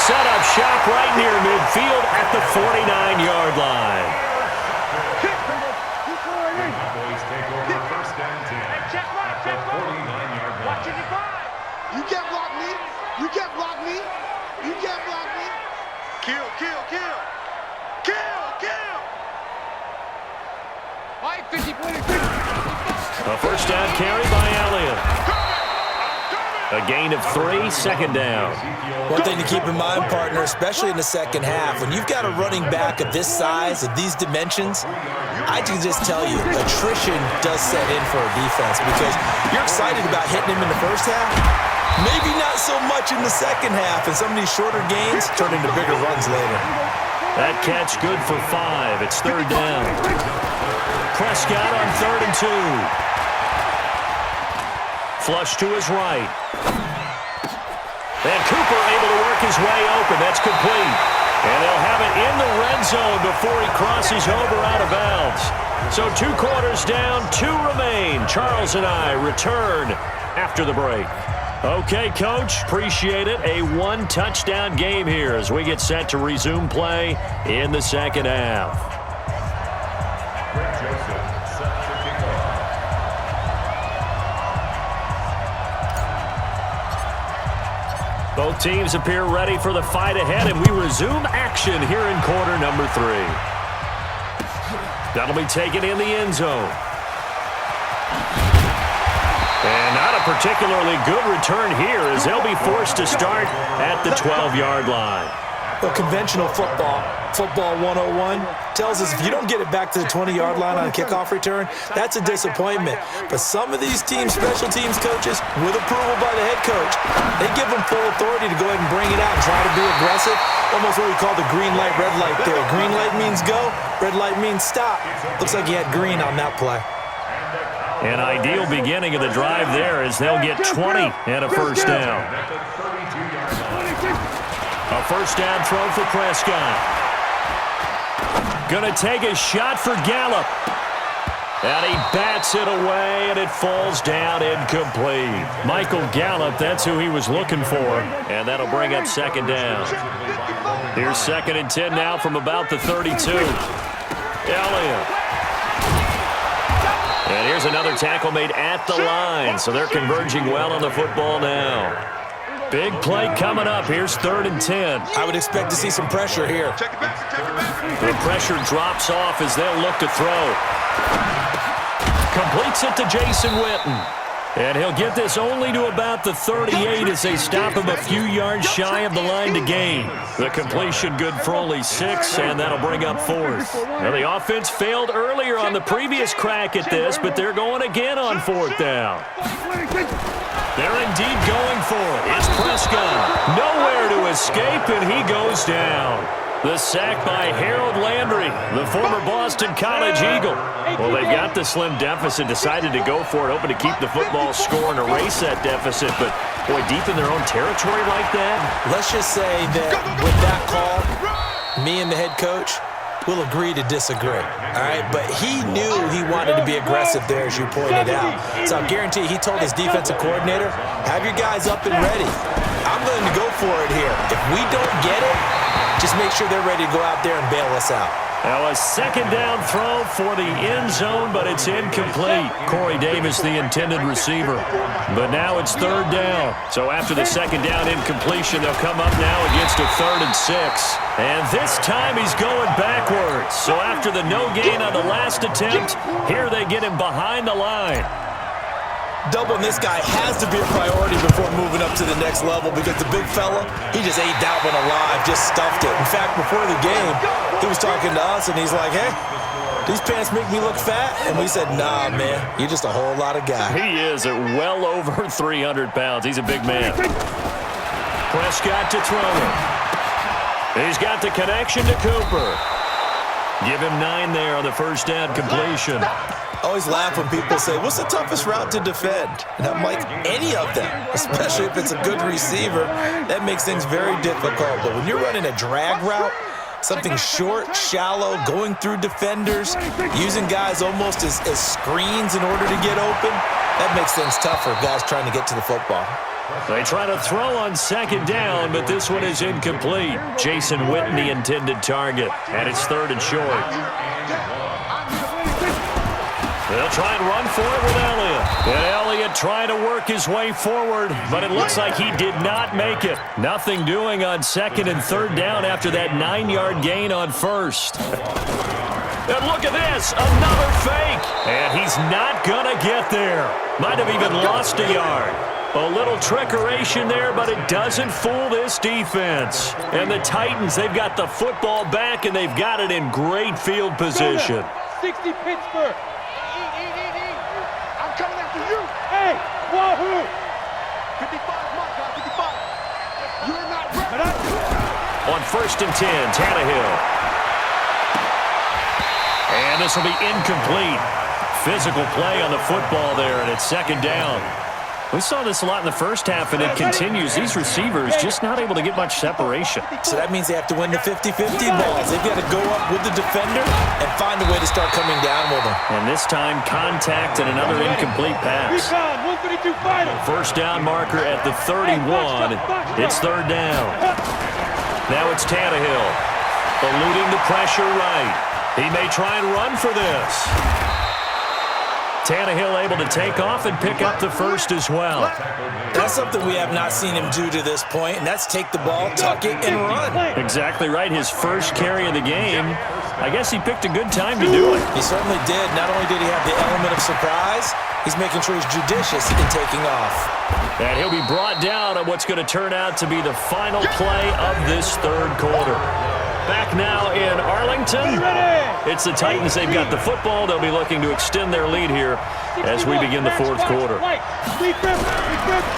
set up shop right near midfield at the 49-yard line. You can't block me. You can't block me. You can't block me. Kill, kill, kill. Kill, kill. A first down carry by Elliott. A gain of 3, second down. One thing to keep in mind, partner, especially in the second half, when you've got a running back of this size, of these dimensions, I can just tell you, attrition does set in for a defense because you're excited about hitting him in the first half. Maybe not so much in the second half, and some of these shorter gains turn into bigger runs later. That catch good for 5. It's third down. Prescott on 3rd and 2. Flush to his right. And Cooper able to work his way open. That's complete. And they'll have it in the red zone before he crosses over out of bounds. So 2 quarters down, 2 remain. Charles and I return after the break. Okay, Coach, appreciate it. A 1-touchdown game here as we get set to resume play in the second half. Both teams appear ready for the fight ahead, and we resume action here in quarter number 3. That'll be taken in the end zone. And not a particularly good return here as they'll be forced to start at the 12-yard line. Well, conventional football 101, tells us if you don't get it back to the 20-yard line on a kickoff return, that's a disappointment. But some of these teams, special teams coaches, with approval by the head coach, they give them full authority to go ahead and bring it out and try to be aggressive. Almost what we call the green light, red light theory. Green light means go, red light means stop. Looks like he had green on that play. An ideal beginning of the drive there as they'll get 20 and a first down. A first down throw for Prescott. Going to take a shot for Gallup. And he bats it away, and it falls down incomplete. Michael Gallup, that's who he was looking for. And that'll bring up second down. Here's 2nd and 10 now from about the 32. Elliott. And here's another tackle made at the line. So they're converging well on the football now. Big play coming up. Here's 3rd and 10. I would expect to see some pressure here. The pressure drops off as they'll look to throw. Completes it to Jason Witten. And he'll get this only to about the 38 as they stop him a few yards shy of the line to gain. The completion good for only 6, and that'll bring up 4th. Now, the offense failed earlier on the previous crack at this, but they're going again on 4th down. They're indeed going for it. It's Prescott. Nowhere to escape, and he goes down. The sack by Harold Landry, the former Boston College Eagle. Well, they've got the slim deficit, decided to go for it, hoping to keep the football score and erase that deficit. But, boy, deep in their own territory like that. Let's just say that with that call, me and the head coach will agree to disagree. All right, but he knew he wanted to be aggressive there, as you pointed out. So I guarantee he told his defensive coordinator, have your guys up and ready. I'm going to go for it here. If we don't get it, just make sure they're ready to go out there and bail us out. Now a second down throw for the end zone, but it's incomplete. Corey Davis, the intended receiver. But now it's 3rd down. So after the second down incompletion, they'll come up now against a 3rd and 6. And this time he's going backwards. So after the no gain on the last attempt, here they get him behind the line. Doubling this guy has to be a priority before moving up to the next level because the big fella, he just ate that one alive, just stuffed it. In fact, before the game, he was talking to us, and he's like, hey, these pants make me look fat? And we said, nah, man, you're just a whole lot of guy. He is at well over 300 pounds. He's a big man. Prescott to throw it. He's got the connection to Cooper. Give him 9 there on the first down completion. I always laugh when people say, what's the toughest route to defend? And I'm like, any of them, especially if it's a good receiver. That makes things very difficult. But when you're running a drag route, something short, shallow, going through defenders, using guys almost as screens in order to get open, that makes things tough for guys trying to get to the football. They try to throw on second down, but this one is incomplete. Jason Witten, the intended target, and it's third and short. They'll try and run for it with Elliott. And Elliott trying to work his way forward, but it looks like he did not make it. Nothing doing on second and third down after that 9-yard gain on first. And look at this, another fake. And he's not going to get there. Might have even lost a yard. A little trickeration there, but it doesn't fool this defense. And the Titans, they've got the football back, and they've got it in great field position. 60 Pittsburgh. I'm coming after you. Hey, wahoo. 55, my God, 55. You're not ready. On first and 10, Tannehill. And this will be incomplete. Physical play on the football there, and it's second down. We saw this a lot in the first half, and it continues. These receivers just not able to get much separation. So that means they have to win the 50-50 balls. They've got to go up with the defender and find a way to start coming down with them. And this time, contact and another incomplete pass. First down marker at the 31. It's third down. Now it's Tannehill. Eluding the pressure right. He may try and run for this. Tannehill able to take off and pick up the first as well. That's something we have not seen him do to this point, and that's take the ball, tuck it, and run. Exactly right. His first carry of the game. I guess he picked a good time to do it. He certainly did. Not only did he have the element of surprise, he's making sure he's judicious in taking off. And he'll be brought down at what's going to turn out to be the final play of this third quarter. Back now in Arlington. It's the Titans. They've got the football. They'll be looking to extend their lead here as we begin the fourth quarter.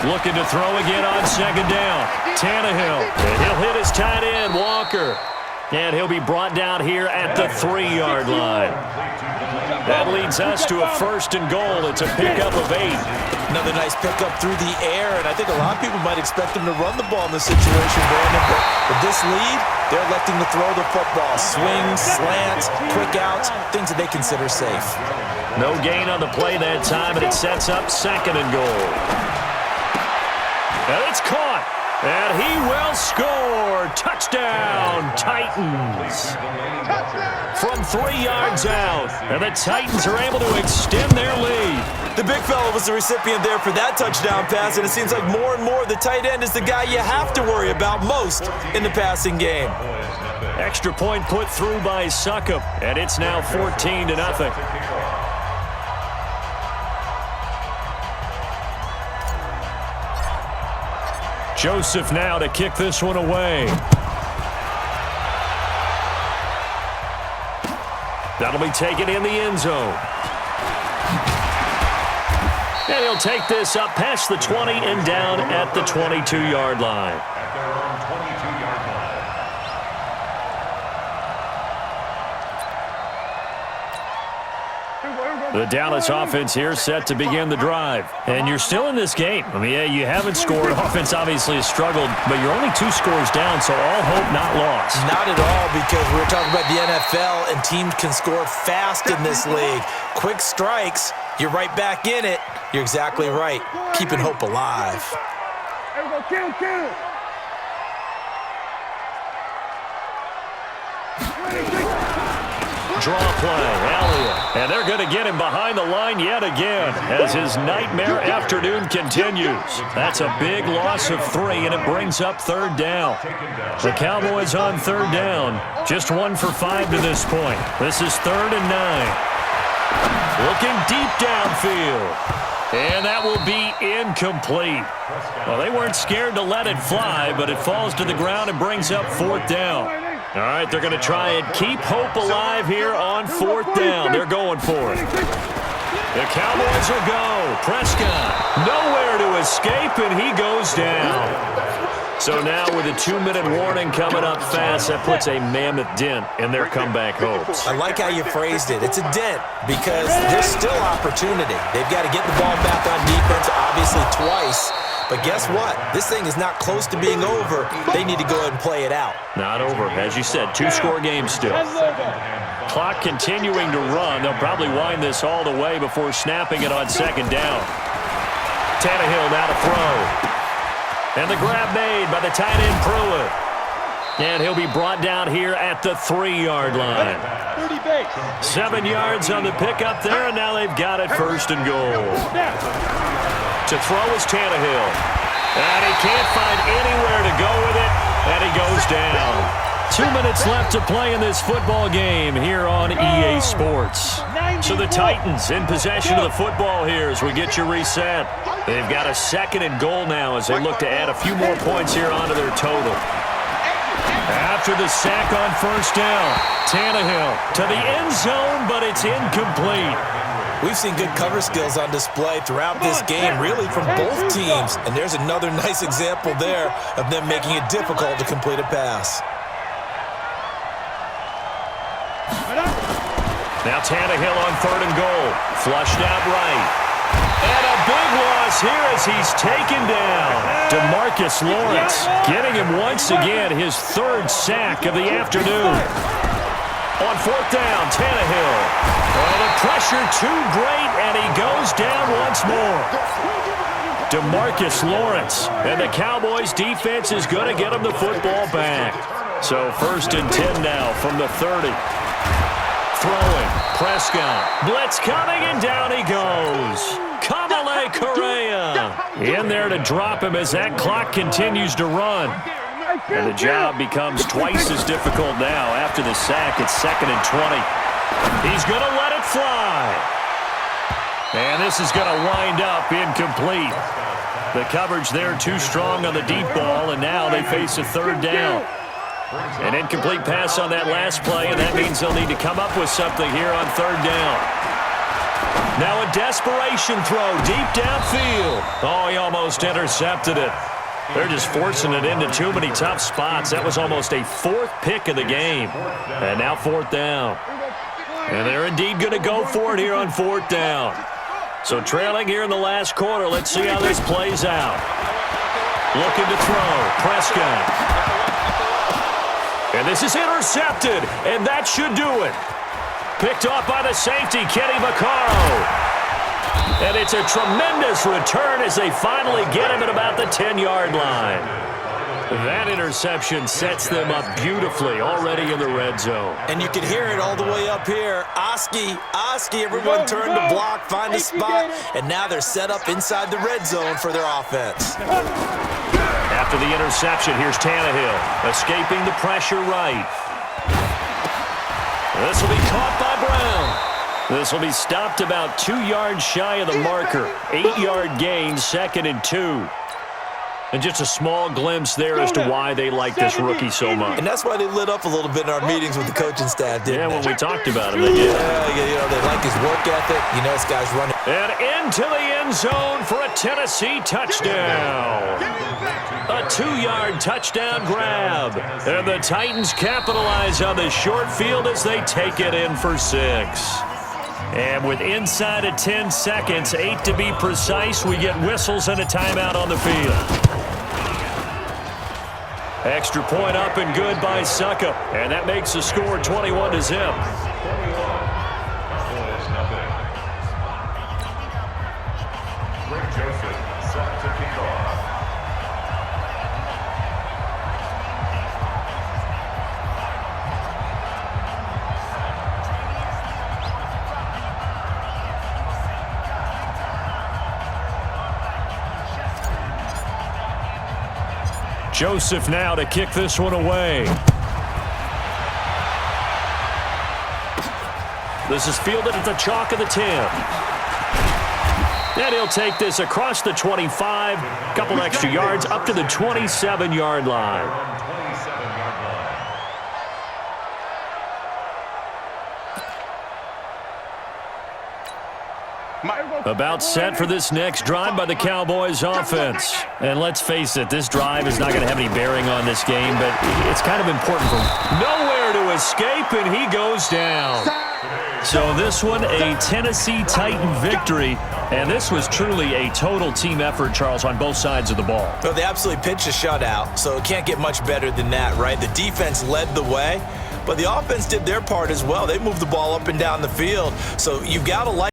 Looking to throw again on second down. Tannehill. And he'll hit his tight end, Walker. And he'll be brought down here at the 3-yard line. That leads us to a first and goal. It's a pickup of 8. Another nice pickup through the air, and I think a lot of people might expect him to run the ball in this situation, Brandon, but with this lead, they're electing to throw the football. Swings, slants, quick outs, things that they consider safe. No gain on the play that time, and it sets up second and goal. And it's caught, and he will score. Touchdown, Titans. From 3 yards out, and the Titans are able to extend their lead. The big fella was the recipient there for that touchdown pass, and it seems like more and more the tight end is the guy you have to worry about most in the passing game. Extra point put through by Succop, and it's now 14-0. Joseph now to kick this one away. That'll be taken in the end zone. And he'll take this up past the 20 and down at the 22-yard line. The Dallas offense here set to begin the drive. And you're still in this game. I mean, yeah, you haven't scored. Offense obviously has struggled, but you're only 2 scores down, so all hope not lost. Not at all, because we're talking about the NFL, and teams can score fast in this league. Quick strikes, you're right back in it. You're exactly right. Keeping hope alive. There we go, kill. Draw play, Elliott. And they're going to get him behind the line yet again as his nightmare afternoon continues. That's a big loss of 3, and it brings up third down. The Cowboys on third down. Just 1 for 5 to this point. This is 3rd and 9. Looking deep downfield. And that will be incomplete. Well, they weren't scared to let it fly, but it falls to the ground and brings up 4th down. All right, they're going to try and keep hope alive here on 4th down. They're going for it. The Cowboys will go. Prescott nowhere to escape, and he goes down. So now with a 2-minute warning coming up fast, that puts a mammoth dent in their comeback hopes. I like how you phrased it. It's a dent because there's still opportunity. They've got to get the ball back on defense, obviously twice. But guess what? This thing is not close to being over. They need to go ahead and play it out. Not over. As you said, 2-score game still. Clock continuing to run. They'll probably wind this all the way before snapping it on second down. Tannehill now to throw. And the grab made by the tight end Pruitt. And he'll be brought down here at the 3-yard line. 7 yards on the pickup there, and now they've got it 1st and goal. To throw is Tannehill. And he can't find anywhere to go with it, and he goes down. 2 minutes left to play in this football game here on EA Sports. So the Titans in possession of the football here as we get you reset. They've got a 2nd and goal now as they look to add a few more points here onto their total. After the sack on 1st down, Tannehill to the end zone, but it's incomplete. We've seen good cover skills on display throughout this game, really from both teams. And there's another nice example there of them making it difficult to complete a pass. Now Tannehill on 3rd and goal. Flushed out right. And a big loss here as he's taken down. DeMarcus Lawrence getting him once again his 3rd sack of the afternoon. On 4th down, Tannehill. Oh, the pressure too great, and he goes down once more. DeMarcus Lawrence. And the Cowboys defense is going to get him the football back. So 1st and 10 now from the 30. Throwing. Prescott. Blitz coming, and down he goes. Kamale Correa in there to drop him as that clock continues to run. And the job becomes twice as difficult now after the sack. It's 2nd and 20. He's going to let it fly. And this is going to wind up incomplete. The coverage there too strong on the deep ball, and now they face a 3rd down. An incomplete pass on that last play, and that means they'll need to come up with something here on 3rd down. Now a desperation throw deep downfield. Oh, he almost intercepted it. They're just forcing it into too many tough spots. That was almost a 4th pick of the game. And now 4th down. And they're indeed going to go for it here on 4th down. So trailing here in the last quarter, let's see how this plays out. Looking to throw. Prescott. And this is intercepted, and that should do it. Picked off by the safety, Kenny Vaccaro. And it's a tremendous return as they finally get him at about the 10-yard line. That interception sets them up beautifully already in the red zone. And you can hear it all the way up here. Oski, everyone turned to block, find a spot, and now they're set up inside the red zone for their offense. After the interception, here's Tannehill, escaping the pressure right. This will be caught by Brown. This will be stopped about 2 yards shy of the marker. 8-yard gain, 2nd and 2. And just a small glimpse there as to why they like this rookie so much. And that's why they lit up a little bit in our meetings with the coaching staff, didn't they? Yeah, when we talked about him, they did. Yeah, they like his work ethic. You know, this guy's running. And into the end zone for a Tennessee touchdown. A 2-yard touchdown grab. And the Titans capitalize on the short field as they take it in for 6. And with inside of 10 seconds, 8 to be precise, we get whistles and a timeout on the field. Extra point up and good by Suckup. And that makes the score 21-0. Joseph now to kick this one away. This is fielded at the chalk of the 10. And he'll take this across the 25, a couple extra yards up to the 27-yard line. About set for this next drive by the Cowboys offense. And let's face it, this drive is not going to have any bearing on this game, but it's kind of important for him. Nowhere to escape, and he goes down. So this one, a Tennessee Titan victory, and this was truly a total team effort, Charles, on both sides of the ball. Well, they absolutely pitched a shutout, so it can't get much better than that, right? The defense led the way, but the offense did their part as well. They moved the ball up and down the field, so you've got to like